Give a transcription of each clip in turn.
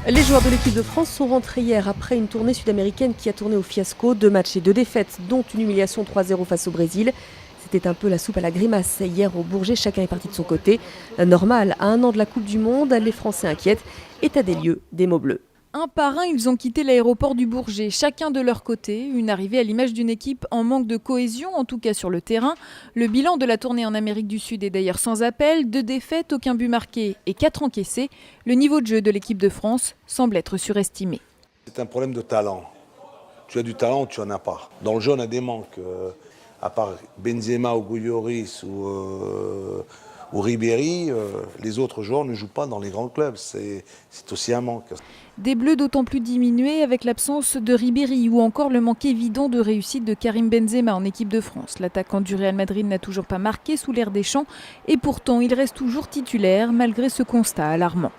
Les joueurs de l'équipe de France sont rentrés hier après une tournée sud-américaine qui a tourné au fiasco. 2 matchs et 2 défaites, dont une humiliation 3-0 face au Brésil. C'était un peu la soupe à la grimace. Hier au Bourget, chacun est parti de son côté. Normal, à 1 an de la Coupe du Monde, les Français inquiètent. État des lieux, des mots bleus. Un par un, ils ont quitté l'aéroport du Bourget, chacun de leur côté. Une arrivée à l'image d'une équipe en manque de cohésion, en tout cas sur le terrain. Le bilan de la tournée en Amérique du Sud est d'ailleurs sans appel. 2 défaites, aucun but marqué et 4 encaissés. Le niveau de jeu de l'équipe de France semble être surestimé. C'est un problème de talent. Tu as du talent ou tu n'en as pas. Dans le jeu, on a des manques. À part Benzema ou Gouyoris ou Ribéry, les autres joueurs ne jouent pas dans les grands clubs. C'est aussi un manque. Des Bleus d'autant plus diminués avec l'absence de Ribéry ou encore le manque évident de réussite de Karim Benzema en équipe de France. L'attaquant du Real Madrid n'a toujours pas marqué sous l'ère Deschamps et pourtant il reste toujours titulaire malgré ce constat alarmant.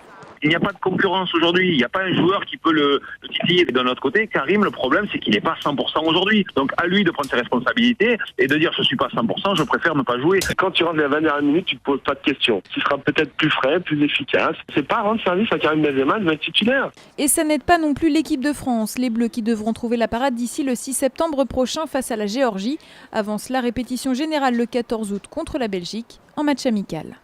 Il n'y a pas de concurrence aujourd'hui, il n'y a pas un joueur qui peut le titiller. D'un autre côté, Karim, le problème c'est qu'il n'est pas 100% aujourd'hui. Donc à lui de prendre ses responsabilités et de dire je ne suis pas 100%, je préfère ne pas jouer. Quand tu rentres à la 20 dernière minute, tu ne te poses pas de questions. Tu seras peut-être plus frais, plus efficace. C'est pas rendre service à Karim Benzema de être titulaire. Et ça n'aide pas non plus l'équipe de France. Les Bleus qui devront trouver la parade d'ici le 6 septembre prochain face à la Géorgie. Avant cela, répétition générale le 14 août contre la Belgique en match amical.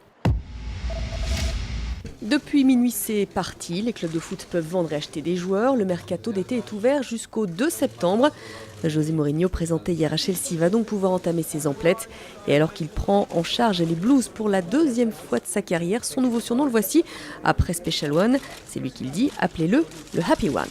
Depuis minuit, c'est parti. Les clubs de foot peuvent vendre et acheter des joueurs. Le mercato d'été est ouvert jusqu'au 2 septembre. José Mourinho, présenté hier à Chelsea, va donc pouvoir entamer ses emplettes. Et alors qu'il prend en charge les Blues pour la 2e fois de sa carrière, son nouveau surnom, le voici, après Special One. C'est lui qui le dit, appelez-le le Happy One.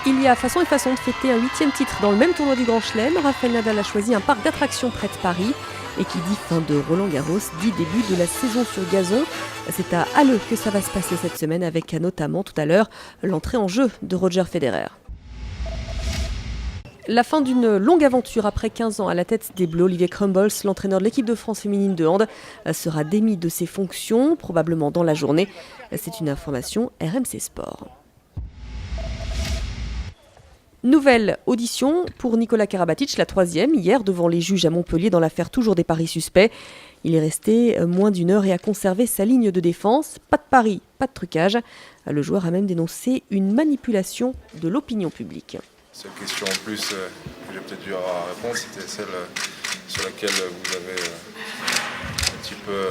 Il y a façon et façon de fêter un 8e titre dans le même tournoi du Grand Chelem. Rafael Nadal a choisi un parc d'attractions près de Paris. Et qui dit fin de Roland Garros, dit début de la saison sur gazon. C'est à Halle que ça va se passer cette semaine avec notamment tout à l'heure l'entrée en jeu de Roger Federer. La fin d'une longue aventure après 15 ans à la tête des Bleus, Olivier Crumbles, l'entraîneur de l'équipe de France féminine de hand, sera démis de ses fonctions, probablement dans la journée. C'est une information RMC Sport. Nouvelle audition pour Nicolas Karabatic, la 3e, hier devant les juges à Montpellier dans l'affaire toujours des paris suspects. Il est resté moins d'1 heure et a conservé sa ligne de défense. Pas de paris, pas de trucage. Le joueur a même dénoncé une manipulation de l'opinion publique. Seule question en plus que j'ai peut-être dû avoir à répondre, c'était celle sur laquelle vous avez un petit peu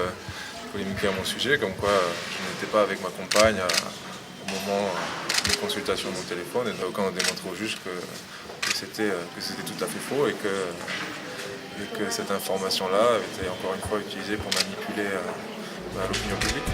polémiqué à mon sujet, comme quoi je n'étais pas avec ma compagne au moment des consultations de mon téléphone, et donc on a démontré au juge que c'était tout à fait faux et que cette information-là avait été encore une fois utilisée pour manipuler l'opinion publique.